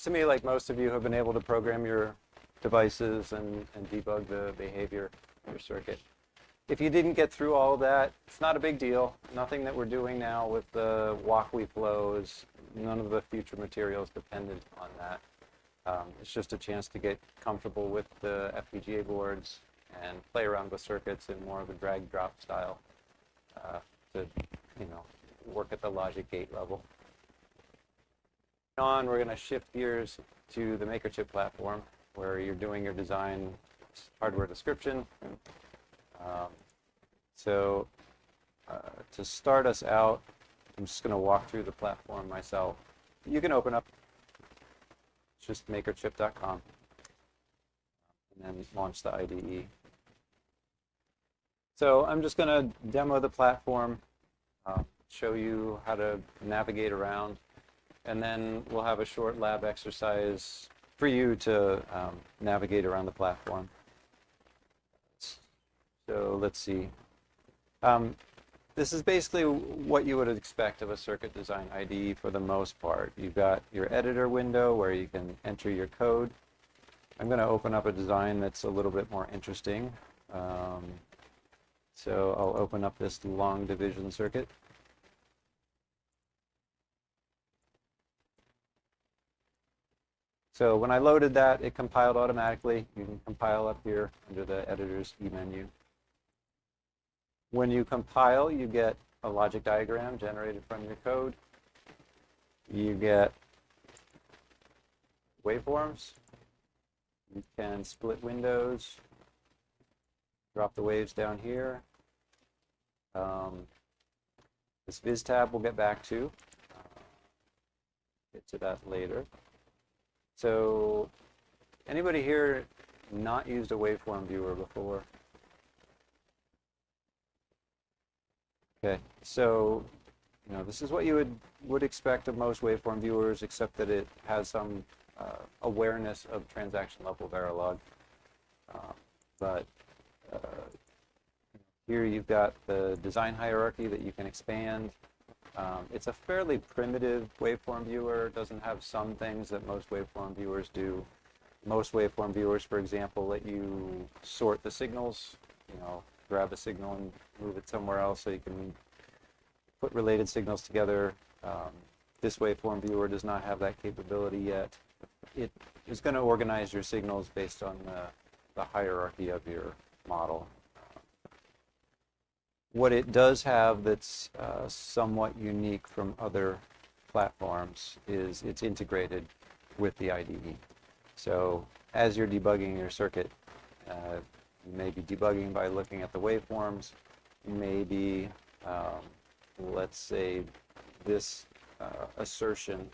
to me like most of you have been able to program your devices and debug the behavior of your circuit. If you didn't get through all of that, it's not a big deal. Nothing that we're doing now with the walkwe flows, none of the future materials dependent on that. It's just a chance to get comfortable with the FPGA boards and play around with circuits in more of a drag-drop style to, work at the logic gate level. On, we're going to shift gears to the maker chip platform, where you're doing your design hardware description. To start us out, I'm just going to walk through the platform myself. You can open up just makerchip.com and then launch the IDE. So I'm just going to demo the platform, show you how to navigate around, and then we'll have a short lab exercise for you to navigate around the platform. So let's see. This is basically what you would expect of a circuit design IDE for the most part. You've got your editor window where you can enter your code. I'm going to open up a design that's a little bit more interesting. So I'll open up this long division circuit. So when I loaded that, it compiled automatically. You can compile up here under the editor's E menu. When you compile, you get a logic diagram generated from your code. You get waveforms. You can split windows, drop the waves down here. This Viz tab we'll get back to. Get to that later. So, anybody here not used a waveform viewer before? Okay, so this is what you would expect of most waveform viewers, except that it has some awareness of transaction level Verilog. Here you've got the design hierarchy that you can expand. It's a fairly primitive waveform viewer. It doesn't have some things that most waveform viewers do. Most waveform viewers, for example, let you sort the signals, grab a signal and move it somewhere else so you can put related signals together. This waveform viewer does not have that capability yet. It is going to organize your signals based on the hierarchy of your model. What it does have that's somewhat unique from other platforms is it's integrated with the IDE. So as you're debugging your circuit, you may be debugging by looking at the waveforms. Maybe, let's say, this assertion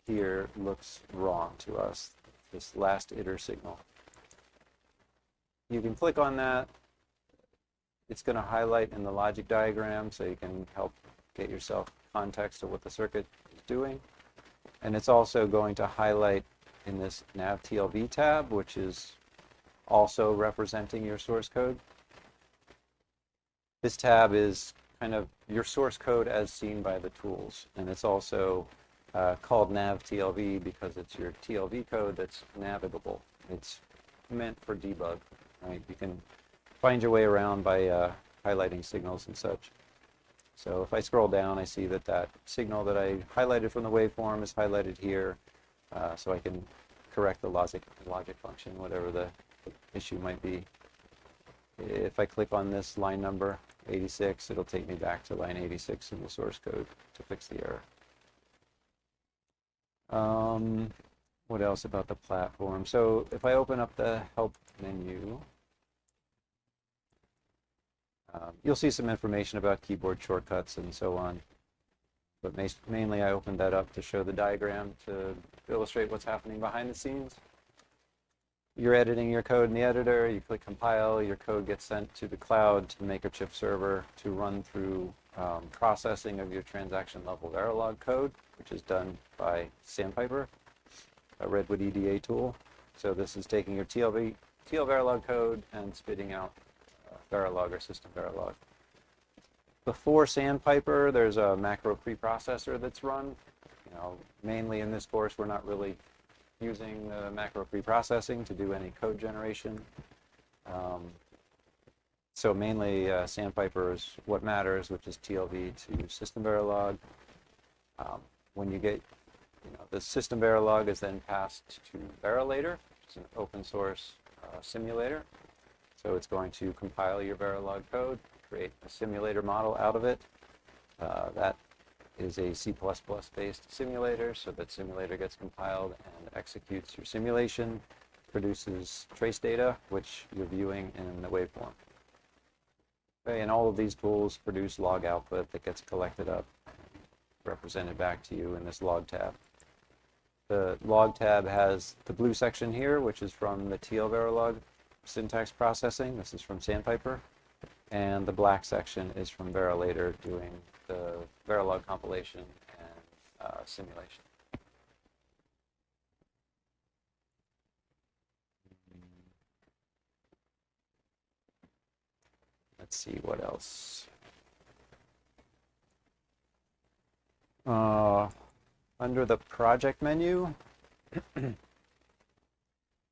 here looks wrong to us, this last iter signal. You can click on that. It's going to highlight in the logic diagram so you can help get yourself context of what the circuit is doing. And it's also going to highlight in this nav TLV tab, which is also representing your source code. This tab is kind of your source code as seen by the tools. And it's also called nav TLV because it's your TLV code that's navigable. It's meant for debug, right? You can find your way around by highlighting signals and such. So if I scroll down, I see that that signal that I highlighted from the waveform is highlighted here, so I can correct the logic function, whatever the issue might be. If I click on this line number, 86, it'll take me back to line 86 in the source code to fix the error. What else about the platform? So if I open up the help menu, you'll see some information about keyboard shortcuts and so on. But mainly I opened that up to show the diagram to illustrate what's happening behind the scenes. You're editing your code in the editor, you click compile, your code gets sent to the cloud, to the Makerchip server to run through processing of your transaction level Verilog code, which is done by Sandpiper, a Redwood EDA tool. So this is taking your TL-Verilog code and spitting out Verilog or system Verilog. Before Sandpiper, there's a macro preprocessor that's run. Mainly in this course, we're not really using macro preprocessing to do any code generation. So mainly Sandpiper is what matters, which is TLV to System Verilog. When you get, the System Verilog is then passed to Verilator, which is an open source simulator. So it's going to compile your Verilog code, create a simulator model out of it. That is a C++ based simulator, so that simulator gets compiled and executes your simulation, produces trace data, which you're viewing in the waveform. Okay, and all of these tools produce log output that gets collected up, represented back to you in this log tab. The log tab has the blue section here, which is from the TL-Verilog syntax processing. This is from Sandpiper. And the black section is from Verilator doing the Verilog compilation and simulation. Let's see what else. Under the project menu,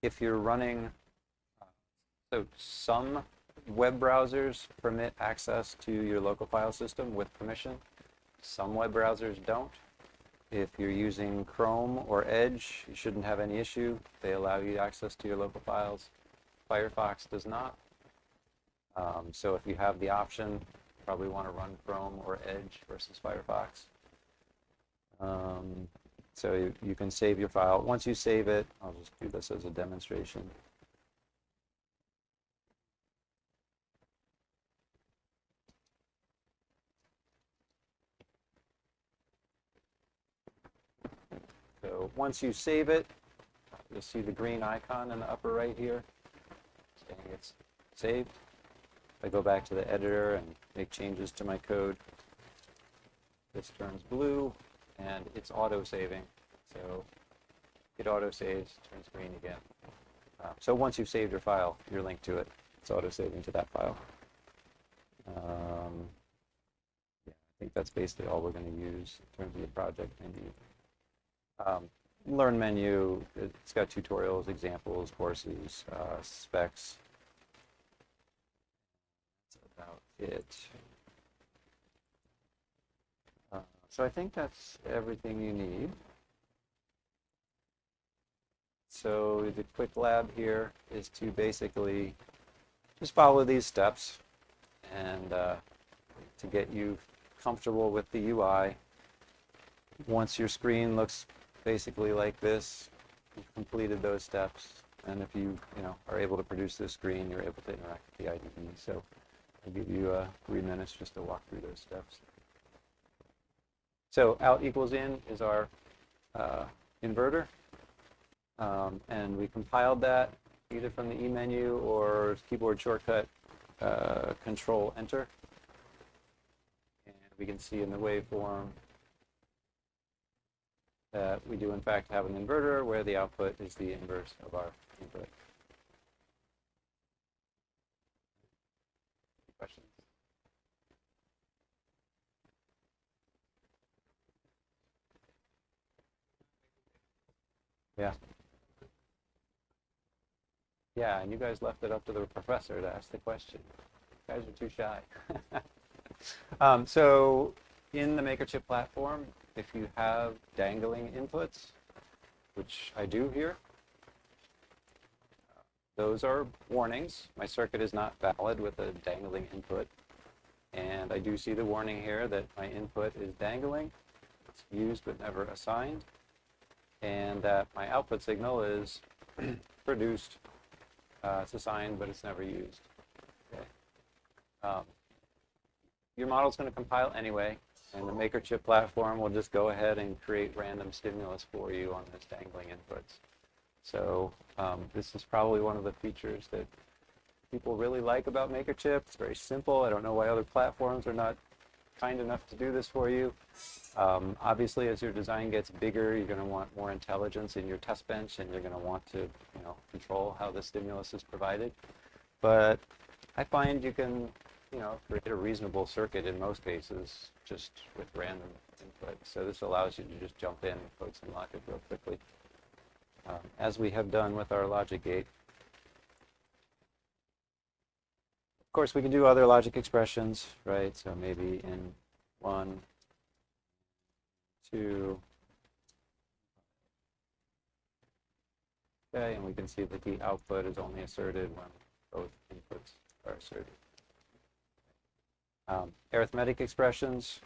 if you're running, so some web browsers permit access to your local file system with permission. Some web browsers don't. If you're using Chrome or Edge, you shouldn't have any issue. They allow you access to your local files. Firefox does not. So if you have the option, you probably want to run Chrome or Edge versus Firefox. So you can save your file. Once you save it, I'll just do this as a demonstration. So once you save it, you'll see the green icon in the upper right here saying it's saved. If I go back to the editor and make changes to my code, this turns blue and it's auto-saving. So it auto-saves, turns green again. So once you've saved your file, you're linked to it. It's auto-saving to that file. Yeah, I think that's basically all we're going to use in terms of the project menu. Learn menu, it's got tutorials, examples, courses, specs. That's about it. So I think that's everything you need. So the quick lab here is to basically just follow these steps and to get you comfortable with the UI. Once your screen looks basically like this, you've completed those steps, and if you are able to produce this screen, you're able to interact with the IDE. So I'll give you 3 minutes just to walk through those steps. So out equals in is our inverter, and we compiled that either from the E menu or keyboard shortcut Control Enter, and we can see in the waveform that we do in fact have an inverter where the output is the inverse of our input. Questions? Yeah. Yeah, and you guys left it up to the professor to ask the question. You guys are too shy. So in the MakerChip platform, if you have dangling inputs, which I do here, those are warnings. My circuit is not valid with a dangling input. And I do see the warning here that my input is dangling. It's used but never assigned. And that my output signal is produced. It's assigned, but it's never used. Okay. Your model is going to compile anyway, and the MakerChip platform will just go ahead and create random stimulus for you on those dangling inputs. So this is probably one of the features that people really like about MakerChip. It's very simple. I don't know why other platforms are not kind enough to do this for you. Obviously, as your design gets bigger, you're going to want more intelligence in your test bench, and you're going to want to control how the stimulus is provided. But I find you can create a reasonable circuit in most cases just with random input. So this allows you to just jump in and code some logic real quickly, as we have done with our logic gate. Of course, we can do other logic expressions, right? So maybe in 1, 2, okay, and we can see that the output is only asserted when both inputs are asserted. Arithmetic expressions.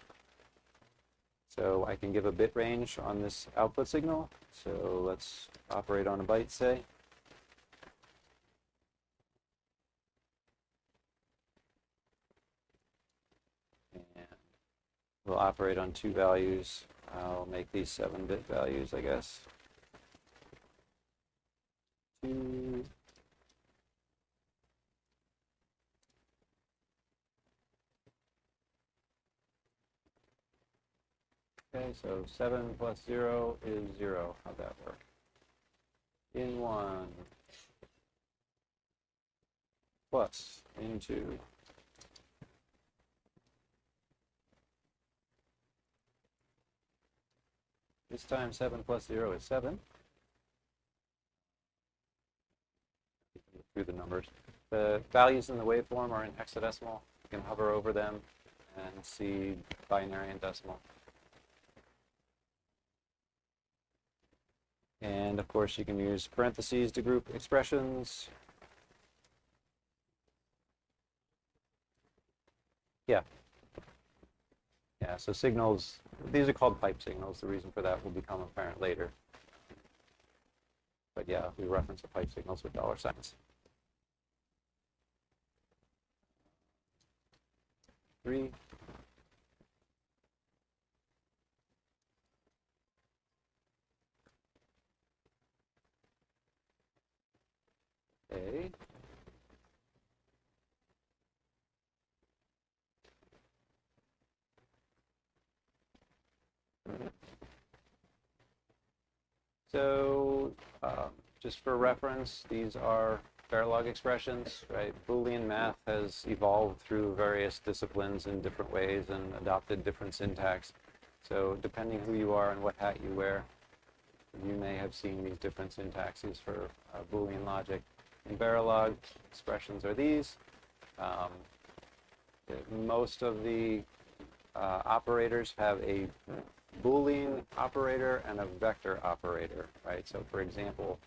So I can give a bit range on this output signal. So let's operate on a byte, say. And we'll operate on 2 values. I'll make these 7-bit values, I guess. 2. Okay, so 7 plus 0 is 0. How'd that work? In 1 plus in 2. This time 7 plus 0 is 7. Through the numbers. The values in the waveform are in hexadecimal. You can hover over them and see binary and decimal. And of course, you can use parentheses to group expressions. Yeah. Yeah, so signals, these are called pipe signals. The reason for that will become apparent later. But yeah, we reference the pipe signals with $signs. 3. Okay. So just for reference, these are Verilog expressions, right? Boolean math has evolved through various disciplines in different ways and adopted different syntax. So depending who you are and what hat you wear, you may have seen these different syntaxes for Boolean logic. In Verilog, expressions are these. Most of the operators have a Boolean operator and a vector operator, right? So for example,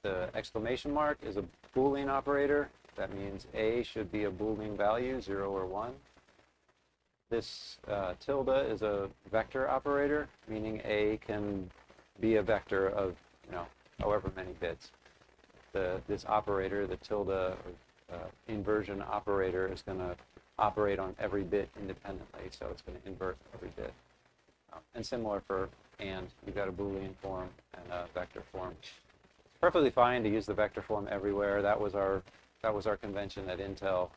the exclamation mark is a Boolean operator. That means A should be a Boolean value, 0 or 1. This tilde is a vector operator, meaning A can be a vector of, however many bits. This operator, the tilde inversion operator, is going to operate on every bit independently, so it's going to invert every bit. And similar for and, you've got a Boolean form and a vector form. It's perfectly fine to use the vector form everywhere. That was our convention at Intel.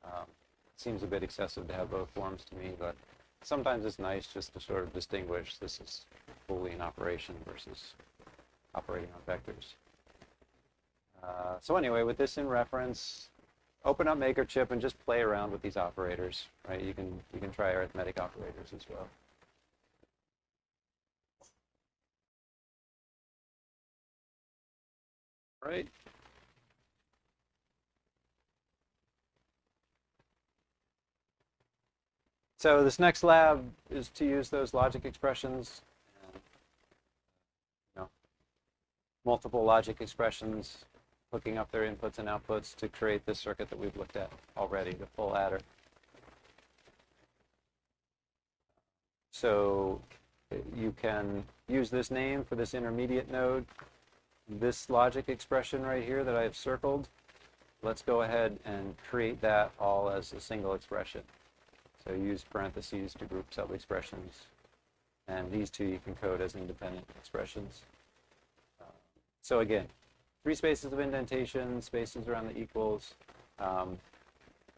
It seems a bit excessive to have both forms to me, but sometimes it's nice just to sort of distinguish this is Boolean operation versus operating on vectors. So anyway, with this in reference, open up MakerChip and just play around with these operators, right? You can try arithmetic operators as well. Right. So this next lab is to use those logic expressions, and, multiple logic expressions, hooking up their inputs and outputs to create this circuit that we've looked at already, the full adder. So you can use this name for this intermediate node. This logic expression right here that I've circled, let's go ahead and create that all as a single expression. So use parentheses to group sub-expressions. And these two you can code as independent expressions. So again, 3 spaces of indentation, spaces around the equals.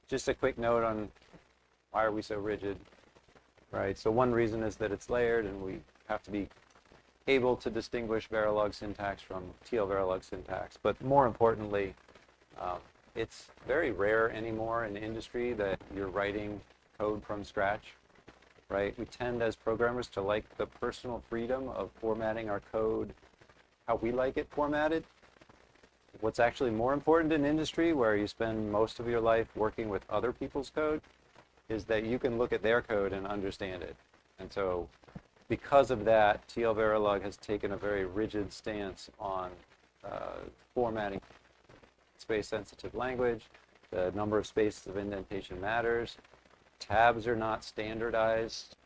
Just a quick note on why are we so rigid, right? So one reason is that it's layered, and we have to be able to distinguish Verilog syntax from TL-Verilog syntax. But more importantly, it's very rare anymore in the industry that you're writing code from scratch. right? We tend as programmers to like the personal freedom of formatting our code how we like it formatted. What's actually more important in industry, where you spend most of your life working with other people's code, is that you can look at their code and understand it. And so because of that, TL-Verilog has taken a very rigid stance on formatting space-sensitive language. The number of spaces of indentation matters. Tabs are not standardized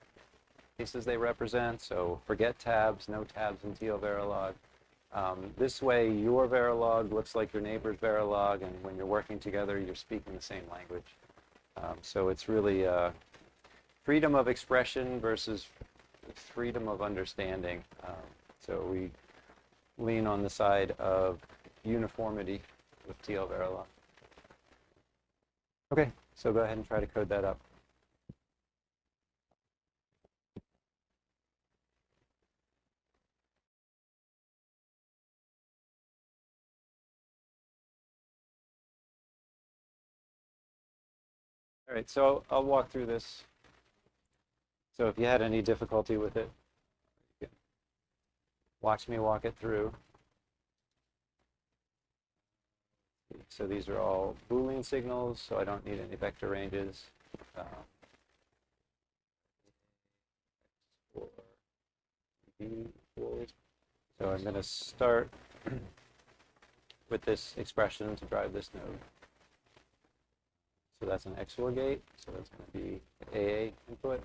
spaces they represent, so forget tabs, no tabs in TL-Verilog. This way, your Verilog looks like your neighbor's Verilog, and when you're working together, you're speaking the same language. So it's really freedom of expression versus freedom of understanding. So we lean on the side of uniformity with TL-Verilog. Okay, so go ahead and try to code that up. All right, so I'll walk through this. So if you had any difficulty with it, you can watch me walk it through. So these are all Boolean signals, so I don't need any vector ranges. So I'm going to start with this expression to drive this node. So that's an XOR gate, so that's going to be AA input,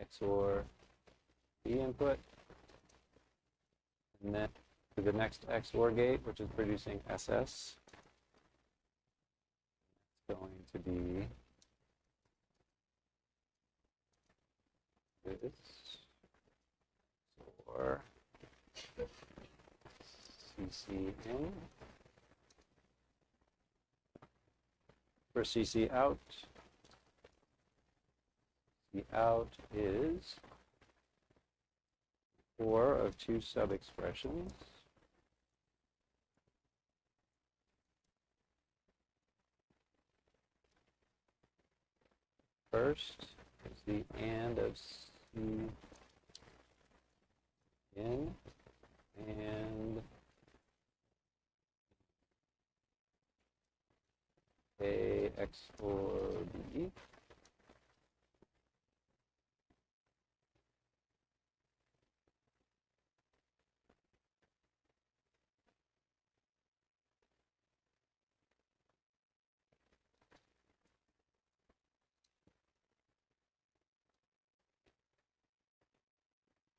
XOR B input, and then to the next XOR gate, which is producing SS, it's going to be this, or CC in. For CC out, the out is 4 of 2 sub-expressions. First is the AND of C in and A XOR B.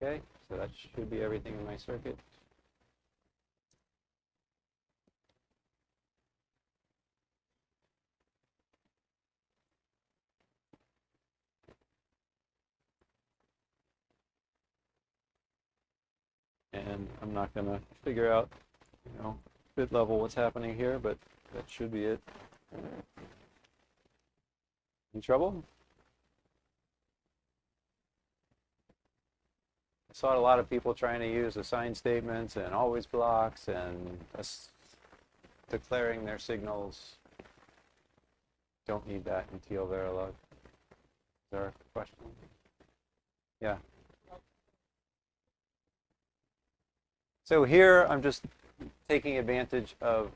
Okay, so that should be everything in my circuit. And I'm not going to figure out, bit level what's happening here, but that should be it. Any trouble? I saw a lot of people trying to use assign statements and always blocks and declaring their signals. Don't need that in TL-Verilog. Is there a question? Yeah. So here I'm just taking advantage of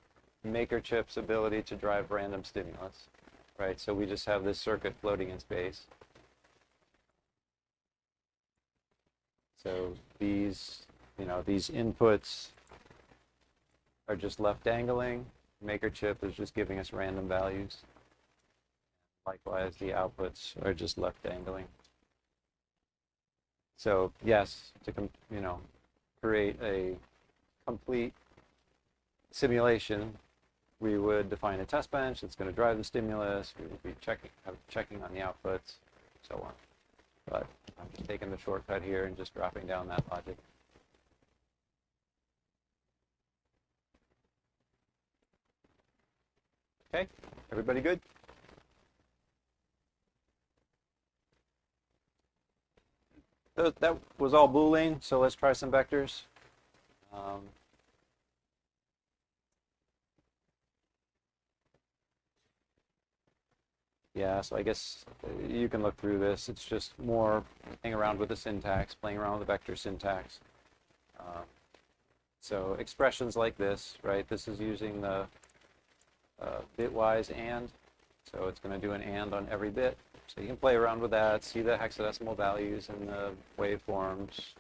MakerChip's ability to drive random stimulus, right? So we just have this circuit floating in space. So these inputs are just left dangling. MakerChip is just giving us random values. Likewise, the outputs are just left dangling. So yes, to create a complete simulation, we would define a test bench that's going to drive the stimulus. We would be checking on the outputs, so on. But I'm just taking the shortcut here and just dropping down that logic. Okay, everybody good? That was all Boolean, so let's try some vectors. Yeah, so I guess you can look through this. It's just more playing around with the syntax, playing around with the vector syntax. Um, so expressions like this, right? This is using the bitwise AND. So it's going to do an AND on every bit. So you can play around with that, see the hexadecimal values and the waveforms,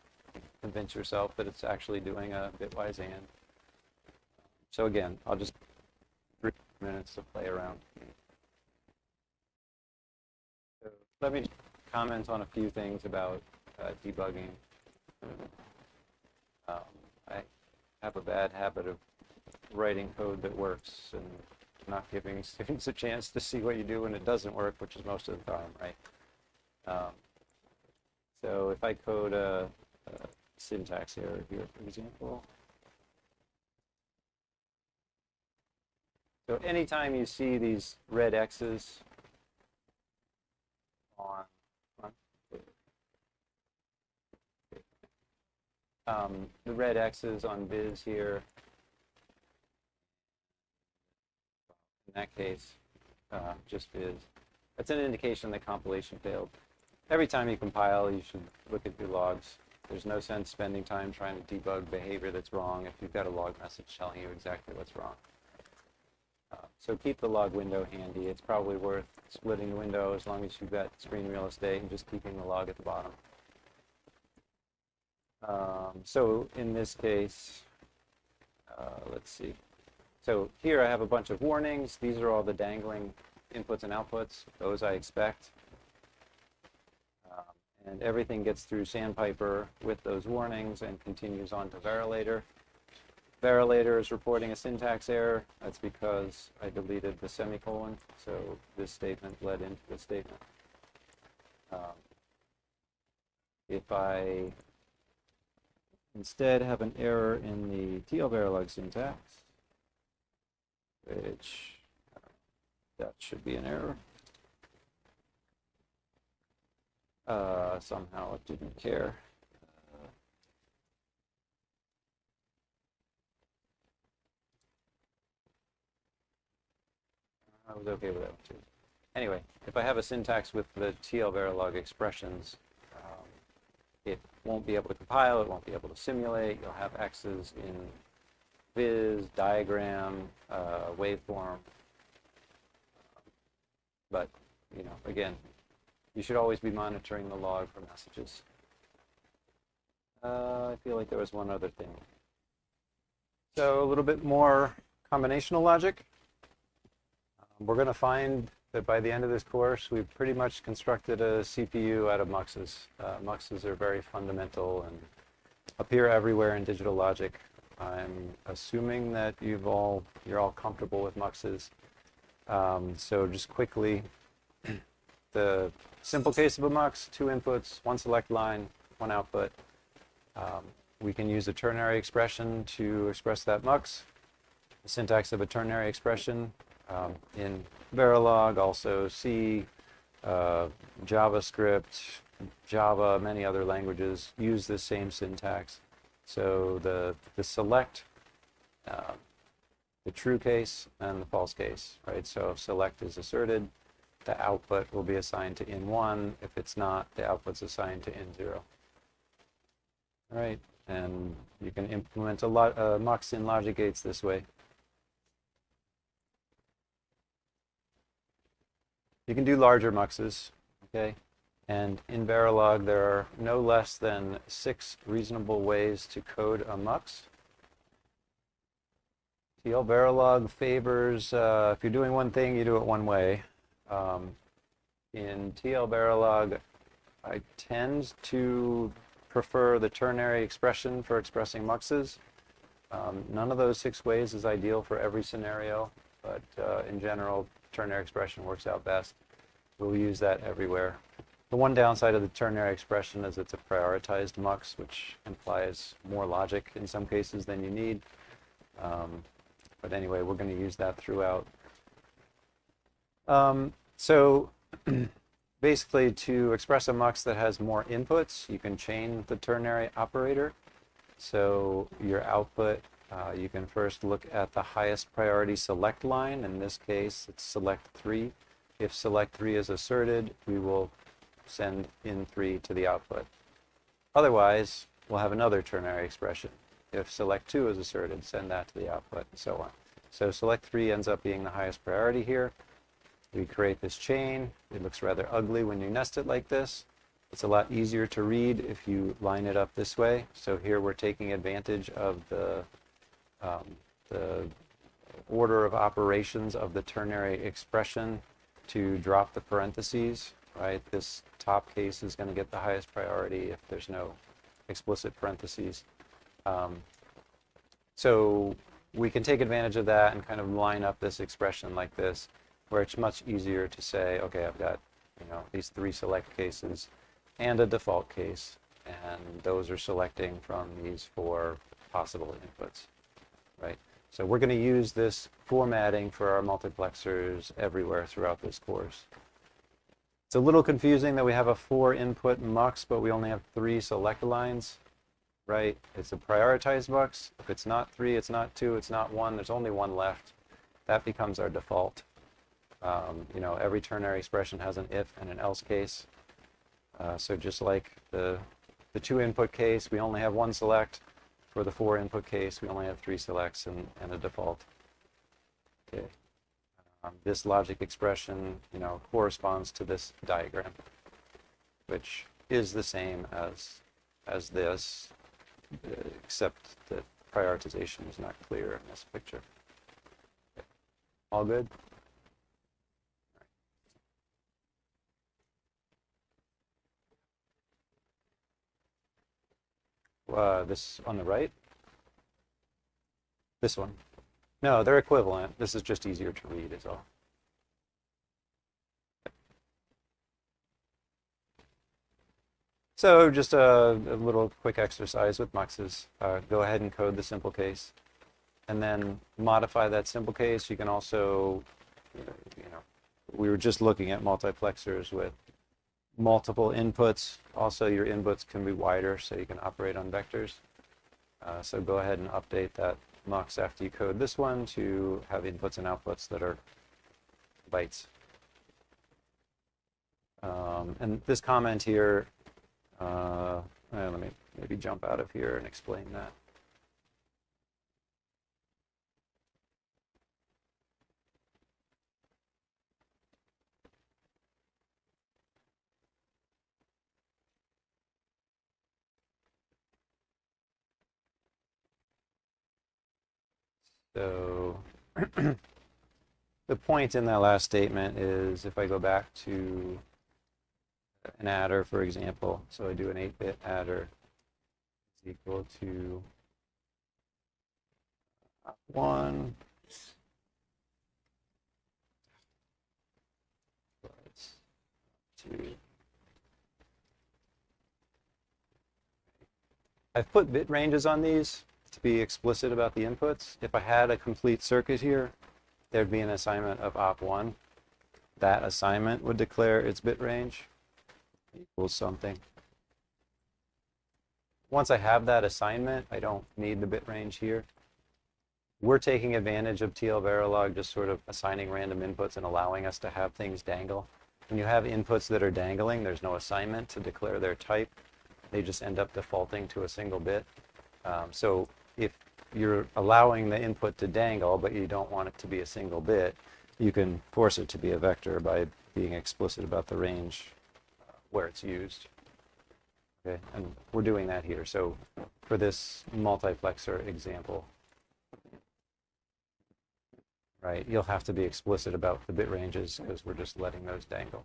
convince yourself that it's actually doing a bitwise AND. So again, I'll just 3 minutes to play around. So let me comment on a few things about debugging. I have a bad habit of writing code that works and not giving students a chance to see what you do when it doesn't work, which is most of the time, right? So if I code a syntax error here, for example. So anytime you see these red X's on the red X's on viz here, in that case, just viz, that's an indication that compilation failed. Every time you compile, you should look at your logs. There's no sense spending time trying to debug behavior that's wrong if you've got a log message telling you exactly what's wrong. So keep the log window handy. It's probably worth splitting the window as long as you've got screen real estate and just keeping the log at the bottom. So in this case, let's see. So here I have a bunch of warnings. These are all the dangling inputs and outputs. Those I expect. And everything gets through Sandpiper with those warnings and continues on to Verilator. Verilator is reporting a syntax error. That's because I deleted the semicolon. So this statement led into the statement. If I instead have an error in the TL-Verilog syntax, which that should be an error. Somehow it didn't care. I was okay with that too. Anyway, if I have a syntax with the TL-Verilog expressions, it won't be able to compile, it won't be able to simulate. You'll have X's in viz, diagram, waveform. But, you know, again, you should always be monitoring the log for messages. I feel like there was one other thing. So a little bit more combinational logic. We're going to find that by the end of this course, we've pretty much constructed a CPU out of muxes. Muxes are very fundamental and appear everywhere in digital logic. I'm assuming that you're all comfortable with muxes. So just quickly, the simple case of a mux, 2 inputs, 1 select line, 1 output. We can use a ternary expression to express that mux. The syntax of a ternary expression in Verilog, also C, JavaScript, Java, many other languages use this same syntax. So the select, the true case, and the false case, right? So if select is asserted, the output will be assigned to in1. If it's not, the output's assigned to in0. All right, and you can implement a mux in logic gates this way. You can do larger muxes, okay? And in Verilog, there are no less than 6 reasonable ways to code a mux. TL-Verilog favors, if you're doing one thing, you do it one way. In TL-Verilog, I tend to prefer the ternary expression for expressing muxes. None of those 6 ways is ideal for every scenario, but in general, ternary expression works out best. We'll use that everywhere. The one downside of the ternary expression is it's a prioritized mux, which implies more logic in some cases than you need. But anyway, we're going to use that throughout. So basically, to express a mux that has more inputs, you can chain the ternary operator. So your output, you can first look at the highest priority select line. In this case, it's select 3. If select 3 is asserted, we will send in 3 to the output. Otherwise, we'll have another ternary expression. If select 2 is asserted, send that to the output, and so on. So select 3 ends up being the highest priority here. We create this chain. It looks rather ugly when you nest it like this. It's a lot easier to read if you line it up this way. So here we're taking advantage of the order of operations of the ternary expression to drop the parentheses, right? This top case is going to get the highest priority if there's no explicit parentheses. So we can take advantage of that and kind of line up this expression like this, where it's much easier to say, okay, I've got, these 3 select cases and a default case, and those are selecting from these 4 possible inputs, right? So we're going to use this formatting for our multiplexers everywhere throughout this course. It's a little confusing that we have a 4-input mux, but we only have 3 select lines, right? It's a prioritized mux. If it's not 3, it's not 2, it's not 1, there's only 1 left. That becomes our default. Every ternary expression has an if and an else case. So just like the 2-input case, we only have 1 select. For the 4-input case, we only have 3 selects and a default. Okay. This logic expression, corresponds to this diagram, which is the same as this, except that prioritization is not clear in this picture. Okay. All good? This on the right? This one? No, they're equivalent. This is just easier to read is all. So just a little quick exercise with muxes. Go ahead and code the simple case, and then modify that simple case. You can also, we were just looking at multiplexers with multiple inputs. Also, your inputs can be wider, so you can operate on vectors. So go ahead and update that mux after you code this one to have inputs and outputs that are bytes. And this comment here, let me maybe jump out of here and explain that. So the point in that last statement is if I go back to an adder, for example, so I do an 8-bit adder is equal to 1 plus 2. I've put bit ranges on these to be explicit about the inputs. If I had a complete circuit here, there'd be an assignment of op1. That assignment would declare its bit range equals something. Once I have that assignment, I don't need the bit range here. We're taking advantage of TL-Verilog, just sort of assigning random inputs and allowing us to have things dangle. When you have inputs that are dangling, there's no assignment to declare their type. They just end up defaulting to a single bit. So if you're allowing the input to dangle, but you don't want it to be a single bit, you can force it to be a vector by being explicit about the range where it's used. Okay, and we're doing that here. So for this multiplexer example, right, you'll have to be explicit about the bit ranges because we're just letting those dangle.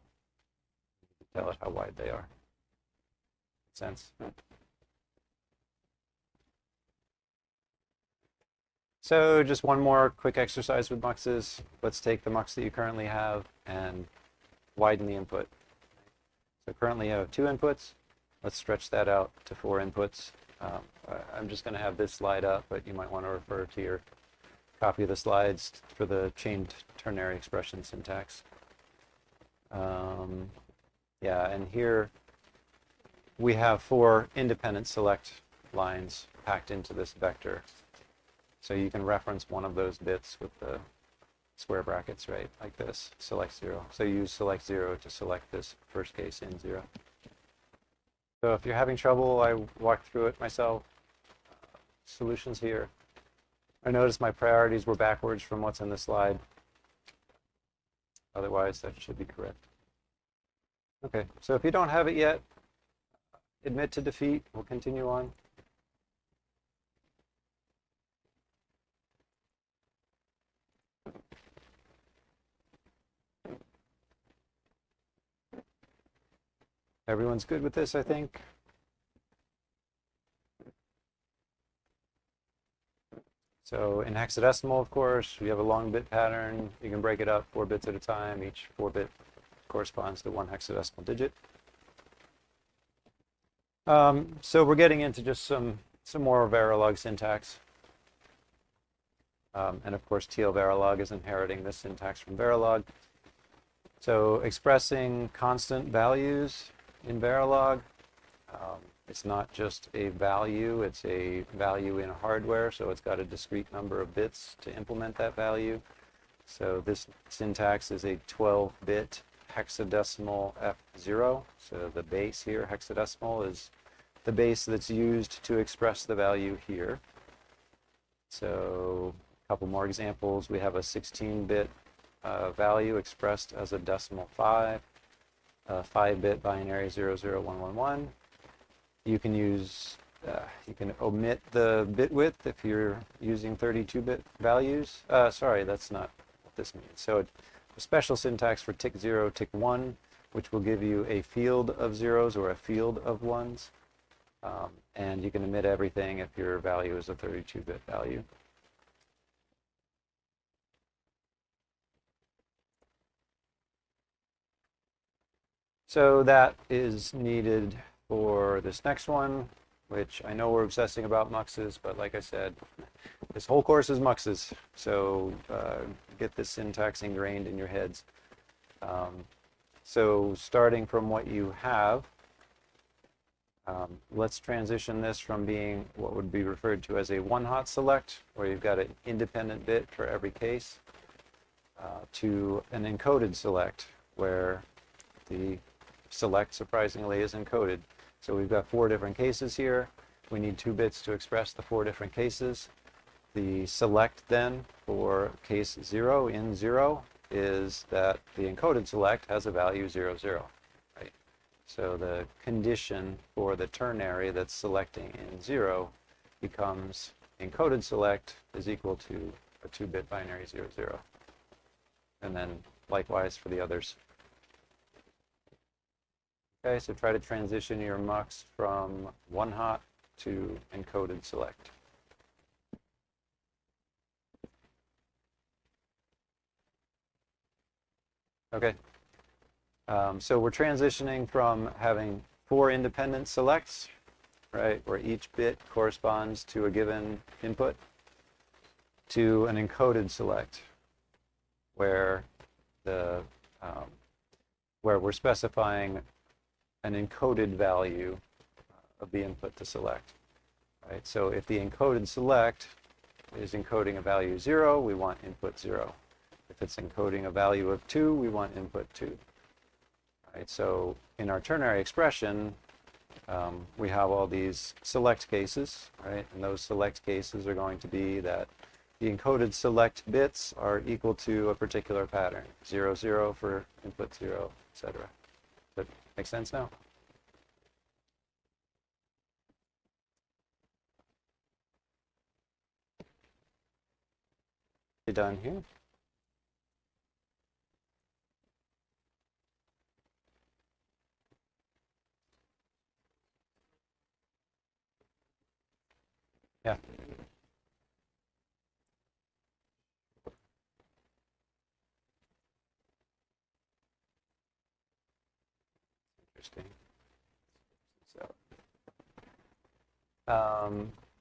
Tell it how wide they are. Make sense? So just one more quick exercise with muxes. Let's take the mux that you currently have and widen the input. So currently you have 2 inputs. Let's stretch that out to 4 inputs. I'm just going to have this slide up, but you might want to refer to your copy of the slides for the chained ternary expression syntax. Yeah, and here we have 4 independent select lines packed into this vector. So you can reference one of those bits with the square brackets, right, like this, select 0. So you use select 0 to select this first case in 0. So if you're having trouble, I walked through it myself. Solutions here. I noticed my priorities were backwards from what's in the slide. Otherwise, that should be correct. Okay, so if you don't have it yet, admit to defeat. We'll continue on. Everyone's good with this, I think. So in hexadecimal, of course, we have a long bit pattern. You can break it up 4 bits at a time. Each 4-bit corresponds to 1 hexadecimal digit. So we're getting into just some more Verilog syntax. And of course, TL-Verilog is inheriting this syntax from Verilog. So expressing constant values in Verilog, it's not just a value, it's a value in hardware, so it's got a discrete number of bits to implement that value. So this syntax is a 12-bit hexadecimal F0. So the base here, hexadecimal, is the base that's used to express the value here. So a couple more examples. We have a 16-bit value expressed as a decimal 5, a 5-bit binary 00111. You can use, you can omit the bit width if you're using 32-bit values. Sorry, that's not what this means. So a special syntax for tick 0, tick 1, which will give you a field of zeros or a field of ones. And you can omit everything if your value is a 32-bit value. So that is needed for this next one, which I know we're obsessing about muxes, but like I said, this whole course is muxes. So get this syntax ingrained in your heads. So starting from what you have, let's transition this from being what would be referred to as a one-hot select, where you've got an independent bit for every case, to an encoded select, where the select, surprisingly, is encoded. So we've got 4 different cases here. We need 2 bits to express the 4 different cases. The select then for case 0 in 0 is that the encoded select has a value 0, 0. Right? So the condition for the ternary that's selecting in 0 becomes encoded select is equal to a 2-bit binary 0, 0. And then likewise for the others. Okay, so try to transition your mux from one-hot to encoded select. Okay, so we're transitioning from having 4 independent selects, right, where each bit corresponds to a given input, to an encoded select, where where we're specifying an encoded value of the input to select. Right? So if the encoded select is encoding a value 0, we want input 0. If it's encoding a value of 2, we want input 2. Right? So in our ternary expression, we have all these select cases, right? And those select cases are going to be that the encoded select bits are equal to a particular pattern, 0, 0 for input 0, etc. Does that make sense now? You done here? Yeah. Interesting.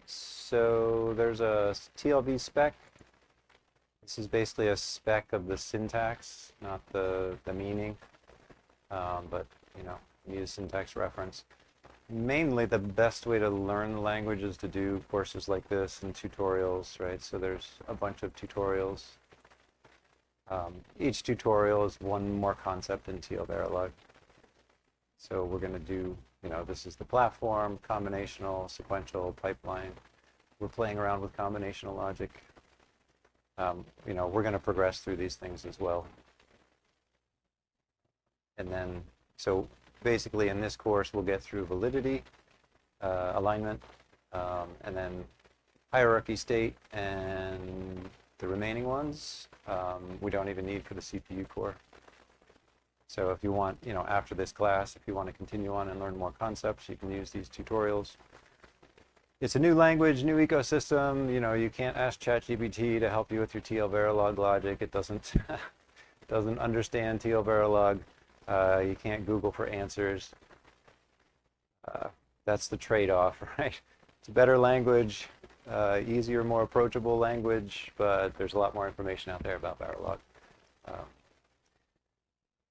So there's a TLV spec. This is basically a spec of the syntax, not the meaning, but you know, use syntax reference. Mainly the best way to learn the language is to do courses like this and tutorials, right? So there's a bunch of tutorials Each tutorial is one more concept in TL-Verilog. So we're going to do, this is the platform, combinational, sequential, pipeline. We're playing around with combinational logic. We're going to progress through these things as well. And then, so basically in this course, we'll get through validity, alignment, and then hierarchy state, and the remaining ones we don't even need for the CPU core. So if you want, after this class, if you want to continue on and learn more concepts, you can use these tutorials. It's a new language, new ecosystem. You can't ask ChatGPT to help you with your TL-Verilog logic. It doesn't understand TL-Verilog. You can't Google for answers. That's the trade-off, right? It's a better language, easier, more approachable language, but there's a lot more information out there about Verilog.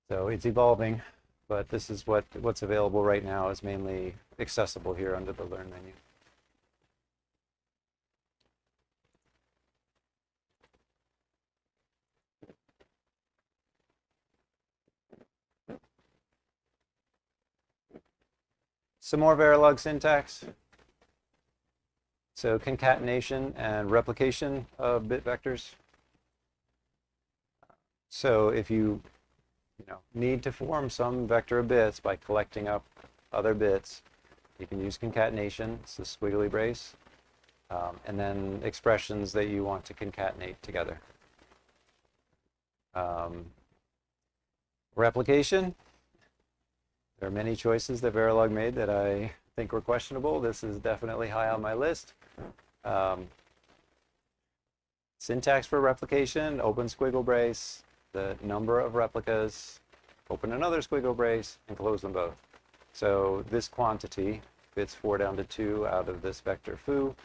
So it's evolving, but this is what's available right now is mainly accessible here under the Learn menu. Some more Verilog syntax. So concatenation and replication of bit vectors. So if you need to form some vector of bits by collecting up other bits, you can use concatenation. It's the squiggly brace. And then expressions that you want to concatenate together. Replication. There are many choices that Verilog made that I think were questionable. This is definitely high on my list. Syntax for replication, open squiggle brace, the number of replicas, open another squiggle brace, and close them both. So this quantity, bits 4 down to 2 out of this vector foo,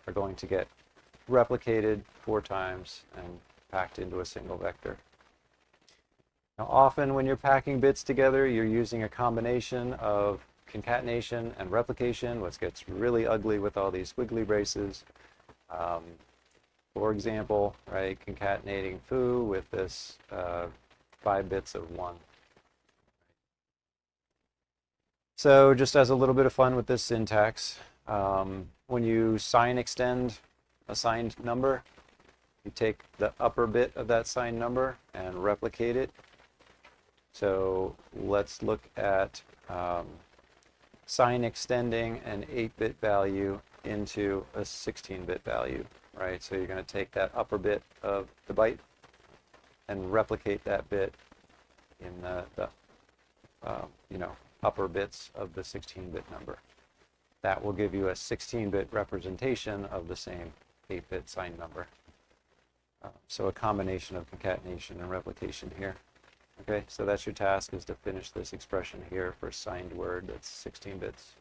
are going to get replicated 4 times and packed into a single vector. Now, often when you're packing bits together, you're using a combination of concatenation and replication, which gets really ugly with all these squiggly braces. For example, right, concatenating foo with this 5 bits of 1. So just as a little bit of fun with this syntax, when you sign extend a signed number, you take the upper bit of that signed number and replicate it. So let's look at sign extending an 8-bit value into a 16-bit value, right? So you're going to take that upper bit of the byte and replicate that bit in the upper bits of the 16-bit number. That will give you a 16-bit representation of the same 8-bit signed number. So a combination of concatenation and replication here. Okay, so that's your task, is to finish this expression here for a signed word that's 16 bits.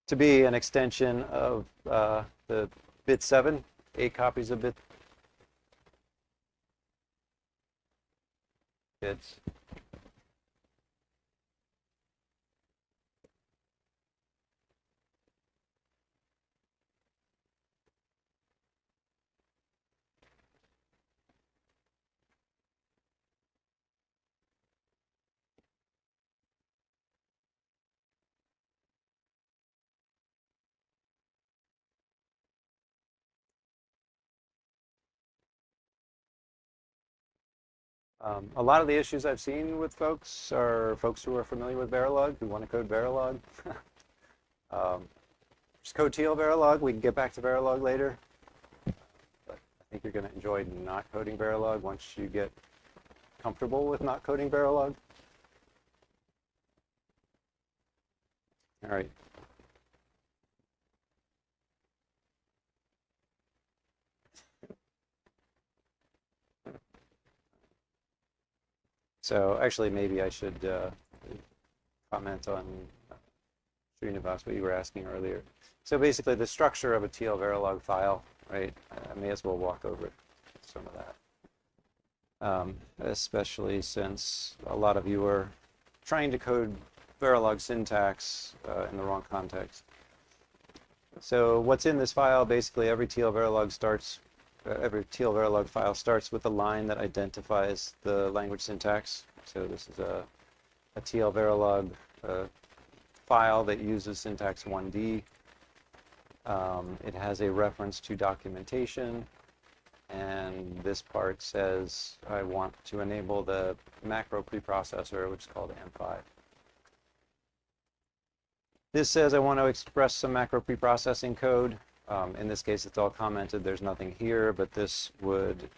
To be an extension of the bit 7, 8 copies of bits. A lot of the issues I've seen with folks are folks who are familiar with Verilog, who want to code Verilog. Just code TL-Verilog. We can get back to Verilog later. But I think you're going to enjoy not coding Verilog once you get comfortable with not coding Verilog. All right. So actually, maybe I should comment on Srinivas, what you were asking earlier. So basically, the structure of a TL-Verilog file, right? I may as well walk over some of that, especially since a lot of you are trying to code Verilog syntax in the wrong context. So what's in this file? Basically, every TL-Verilog file starts with a line that identifies the language syntax. So this is a TL-Verilog file that uses syntax 1D. It has a reference to documentation, and this part says I want to enable the macro preprocessor, which is called M5. This says I want to express some macro preprocessing code. In this case, it's all commented. There's nothing here, but this would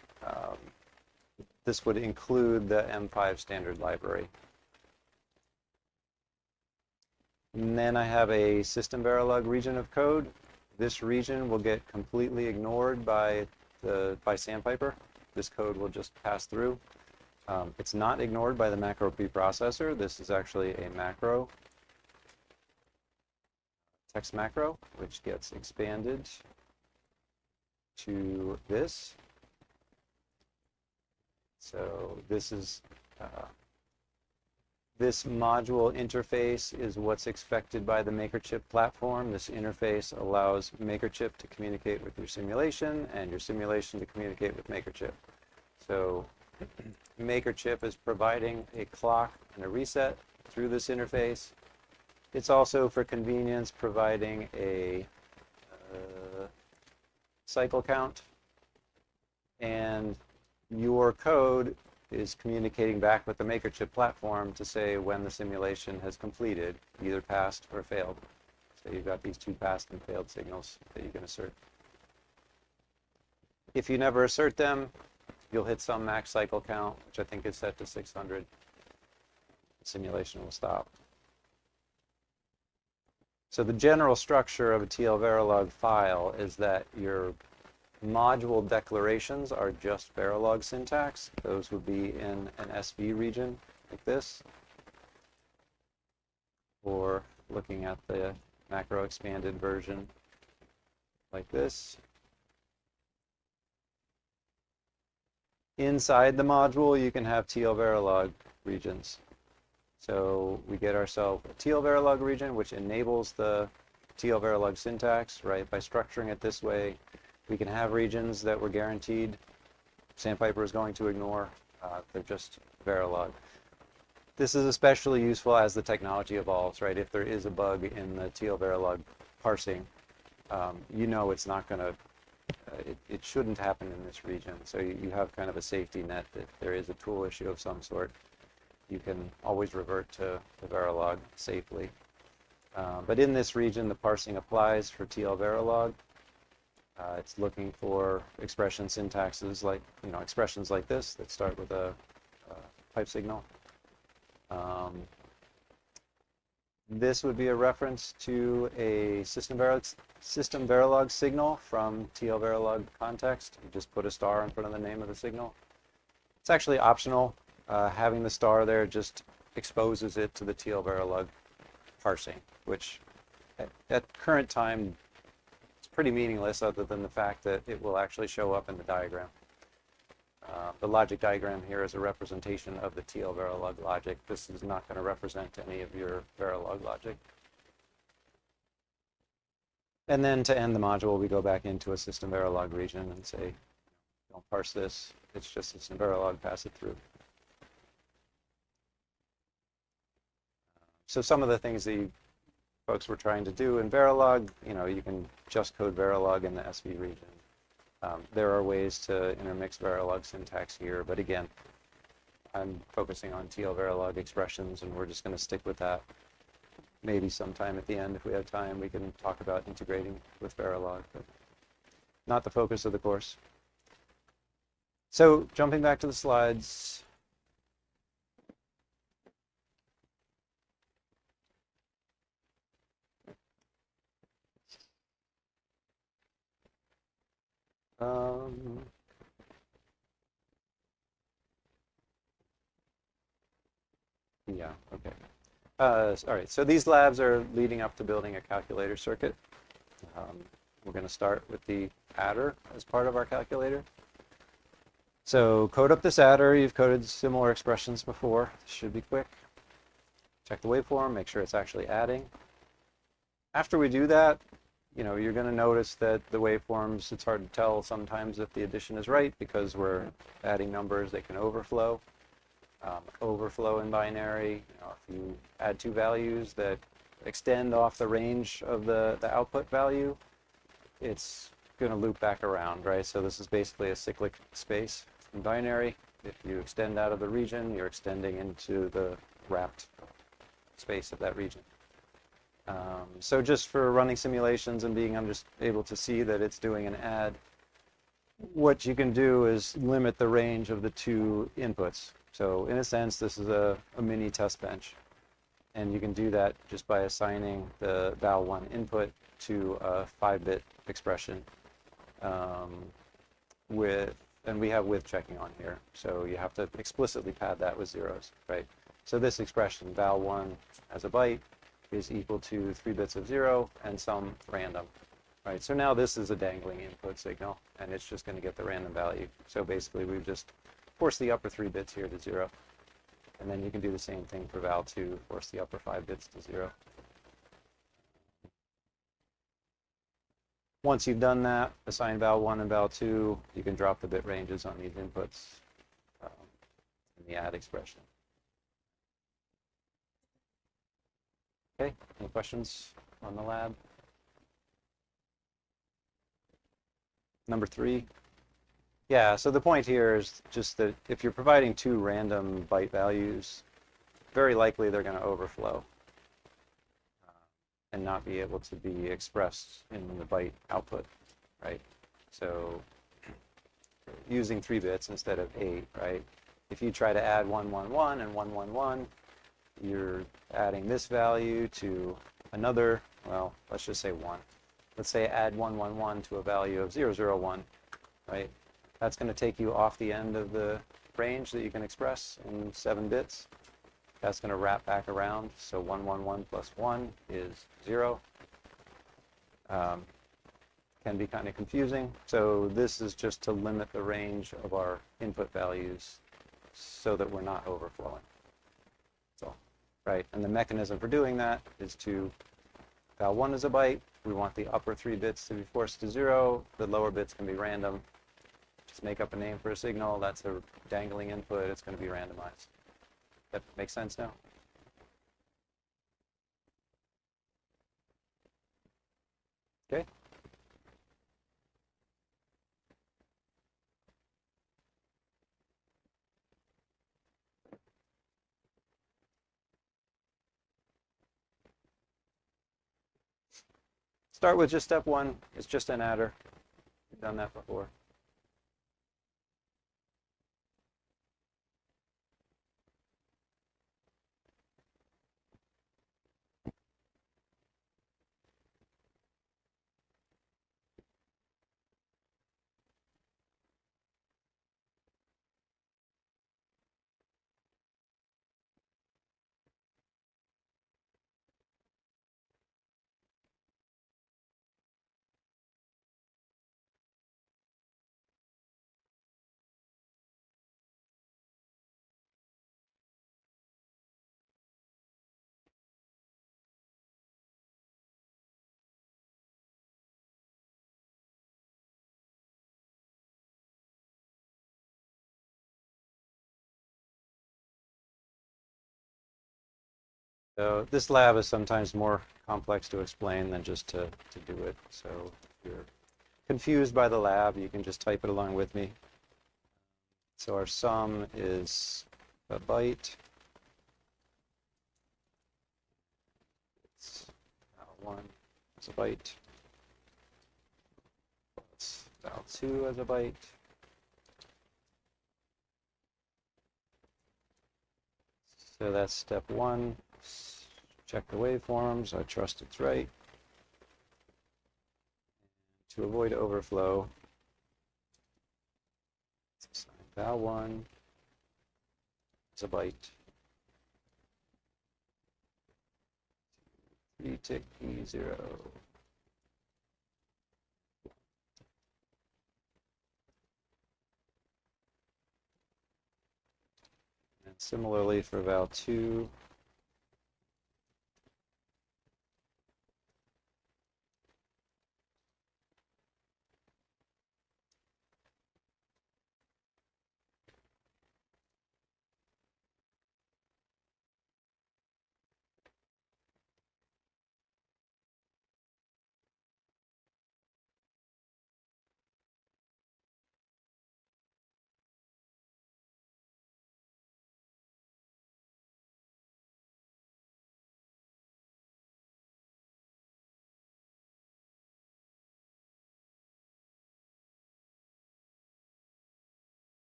include the M5 standard library. And then I have a system Verilog region of code. This region will get completely ignored by Sandpiper. This code will just pass through. It's not ignored by the macro preprocessor. This is actually a macro, text macro, which gets expanded to this. So this is this module interface is what's expected by the MakerChip platform. This interface allows MakerChip to communicate with your simulation and your simulation to communicate with MakerChip. So MakerChip is providing a clock and a reset through this interface. It's also, for convenience, providing a cycle count, and your code is communicating back with the MakerChip platform to say when the simulation has completed, either passed or failed. So you've got these two passed and failed signals that you can assert. If you never assert them, you'll hit some max cycle count, which I think is set to 600. The simulation will stop. So the general structure of a TL-Verilog file is that your module declarations are just Verilog syntax. Those would be in an SV region like this, or looking at the macro expanded version like this. Inside the module, you can have TL-Verilog regions. So we get ourselves a TL-Verilog region, which enables the TL-Verilog syntax, right? By structuring it this way, we can have regions that we're guaranteed Sandpiper is going to ignore. They're just Verilog. This is especially useful as the technology evolves, right? If there is a bug in the TL-Verilog parsing, you know it's not going to, it shouldn't happen in this region. So you have kind of a safety net that if there is a tool issue of some sort, you can always revert to the Verilog safely. But in this region, the parsing applies for TL-Verilog. It's looking for expression syntaxes like, expressions like this that start with a pipe signal. This would be a reference to a system Verilog signal from TL-Verilog context. You just put a star in front of the name of the signal. It's actually optional. Having the star there just exposes it to the TL-Verilog parsing, which at current time it's pretty meaningless other than the fact that it will actually show up in the diagram. The logic diagram here is a representation of the TL-Verilog logic. This is not going to represent any of your Verilog logic. And then to end the module, we go back into a system Verilog region and say, don't parse this. It's just system Verilog, pass it through. So some of the things that you folks were trying to do in Verilog, you can just code Verilog in the SV region. There are ways to intermix Verilog syntax here, but again, I'm focusing on TL-Verilog expressions, and we're just going to stick with that. Maybe sometime at the end, if we have time, we can talk about integrating with Verilog, but not the focus of the course. So jumping back to the slides. Um, yeah, okay. All right, so these labs are leading up to building a calculator circuit. Um, we're going to start with the adder as part of our calculator. So code up this adder. You've coded similar expressions before. This should be quick. Check the waveform, make sure it's actually adding. After we do that, you're going to notice that the waveforms, it's hard to tell sometimes if the addition is right because we're adding numbers, they can overflow. Overflow in binary, if you add two values that extend off the range of the output value, it's going to loop back around, right? So this is basically a cyclic space in binary. If you extend out of the region, you're extending into the wrapped space of that region. So just for running simulations and being able to see that it's doing an add, what you can do is limit the range of the two inputs. So in a sense, this is a mini test bench. And you can do that just by assigning the val1 input to a 5-bit expression and we have with checking on here. So you have to explicitly pad that with zeros, right? So this expression, val1 as a byte, is equal to 3 bits of 0 and some random, right? So now this is a dangling input signal, and it's just going to get the random value. So basically, we've just forced the upper 3 bits here to 0. And then you can do the same thing for val2, force the upper 5 bits to 0. Once you've done that, assign val1 and val2, you can drop the bit ranges on these inputs in the add expression. Okay, any questions on the lab? Number 3. Yeah, so the point here is just that if you're providing two random byte values, very likely they're going to overflow and not be able to be expressed in the byte output, right? So using 3 bits instead of 8, right? If you try to add 111 and 111, you're adding this value to another, well, let's just say 1. Let's say add 111 to a value of 001, right? That's going to take you off the end of the range that you can express in 7 bits. That's going to wrap back around, so 111 plus 1 is 0. Can be kind of confusing. So this is just to limit the range of our input values so that we're not overflowing. So, right, and the mechanism for doing that is to val1 is a byte. We want the upper 3 bits to be forced to 0. The lower bits can be random. Just make up a name for a signal. That's a dangling input. It's going to be randomized. That makes sense now? Okay. Start with just step 1. It's just an adder. We've done that before. So this lab is sometimes more complex to explain than just to do it. So if you're confused by the lab, you can just type it along with me. So our sum is a byte. It's val1 as a byte. It's val2 as a byte. So that's step 1. Check the waveforms. I trust it's right. To avoid overflow, val1 is a byte. 3-tick E0. And similarly for val2,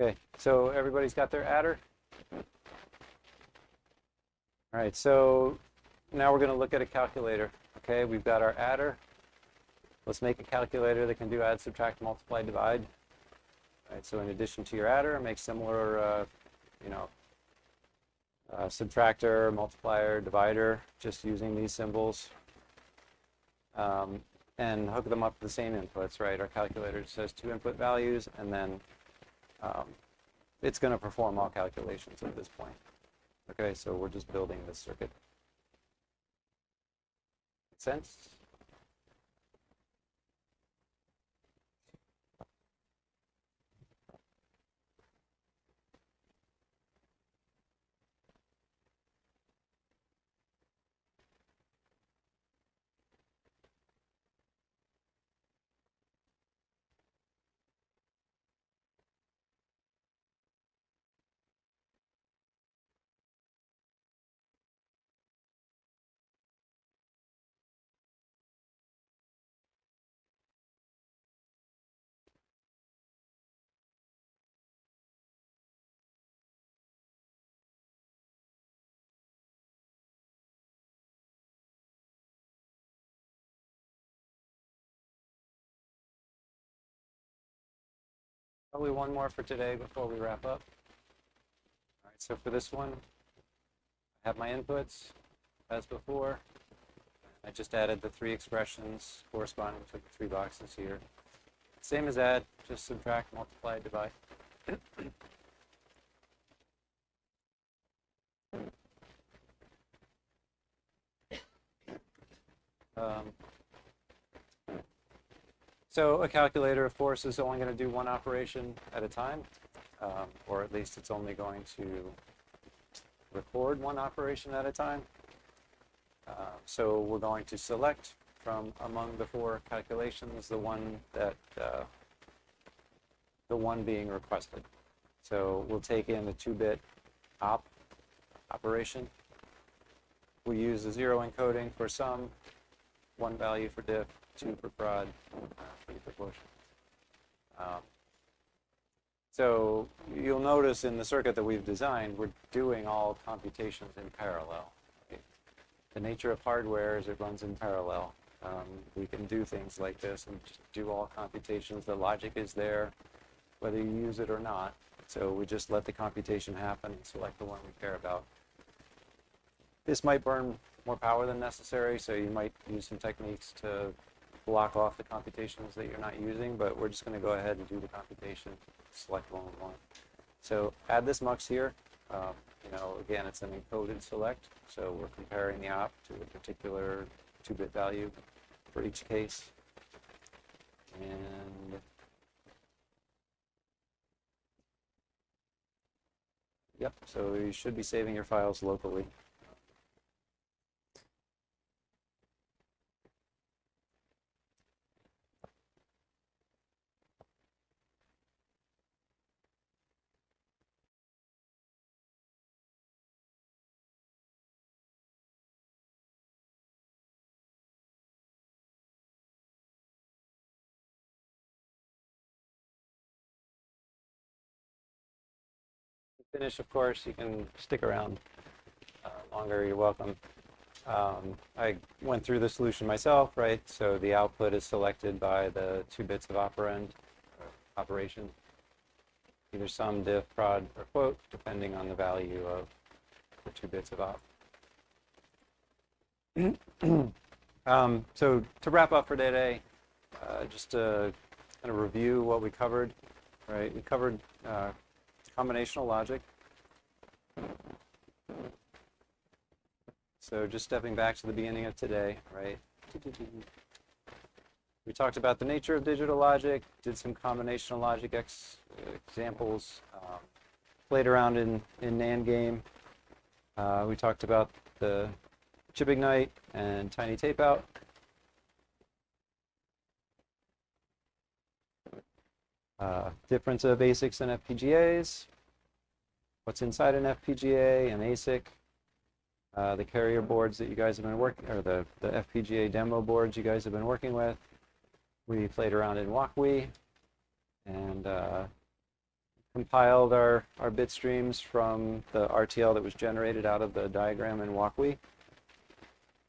okay, so everybody's got their adder? All right, so now we're going to look at a calculator. Okay, we've got our adder. Let's make a calculator that can do add, subtract, multiply, divide. All right, so in addition to your adder, make similar, subtractor, multiplier, divider, just using these symbols. And hook them up to the same inputs, right? Our calculator just has 2 input values, and then it's going to perform all calculations at this point. Okay, so we're just building this circuit. Make sense? Probably one more for today before we wrap up. All right, so for this one, I have my inputs as before. I just added the 3 expressions corresponding to the 3 boxes here. Same as add, just subtract, multiply, divide. So a calculator, of course, is only going to do one operation at a time, or at least it's only going to record one operation at a time. So we're going to select from among the 4 calculations the one that the one being requested. So we'll take in a 2-bit operation. We use a 0 encoding for sum, 1 value for diff, 2 for prod, 3 for push. So you'll notice in the circuit that we've designed, we're doing all computations in parallel. Okay. The nature of hardware is it runs in parallel. We can do things like this and just do all computations. The logic is there, whether you use it or not. So we just let the computation happen and select the one we care about. This might burn more power than necessary, so you might use some techniques to block off the computations that you're not using, but we're just going to go ahead and do the computation, select one we want. So add this mux here. Again, it's an encoded select, so we're comparing the op to a particular 2-bit value for each case. And yep, so you should be saving your files locally. finish, of course, you can stick around longer. You're welcome. I went through the solution myself, right? So the output is selected by the 2 bits of operand operation, either sum, diff, prod, or quote, depending on the value of the 2 bits of op. So to wrap up for today, just to kind of review what we covered, right? We covered combinational logic. So just stepping back to the beginning of today, right? We talked about the nature of digital logic, did some combinational logic examples, played around in NAND game. We talked about the chip ignite and tiny tapeout. Difference of ASICs and FPGAs, what's inside an FPGA, an ASIC, the carrier boards that you guys have been working, or the FPGA demo boards you guys have been working with. We played around in WalkWe and compiled our bit streams from the RTL that was generated out of the diagram in WalkWe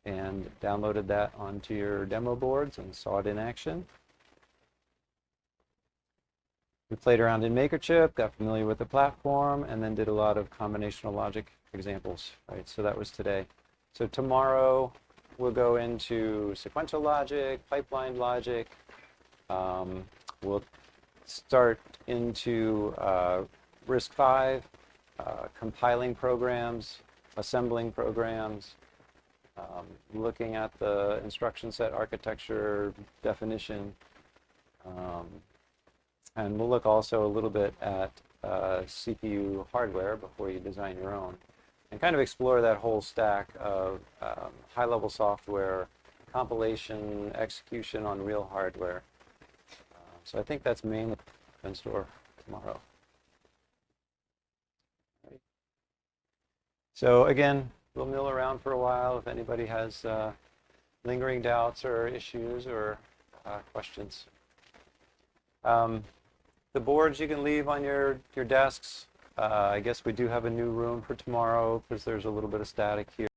and downloaded that onto your demo boards and saw it in action. We played around in MakerChip, got familiar with the platform, and then did a lot of combinational logic examples, right? So that was today. So tomorrow we'll go into sequential logic, pipeline logic. We'll start into RISC-V, compiling programs, assembling programs, looking at the instruction set architecture definition. And we'll look also a little bit at CPU hardware before you design your own, and kind of explore that whole stack of high-level software, compilation, execution on real hardware. So I think that's mainly in store tomorrow. Right. So again, we'll mill around for a while if anybody has lingering doubts or issues or questions. The boards you can leave on your desks. I guess we do have a new room for tomorrow because there's a little bit of static here.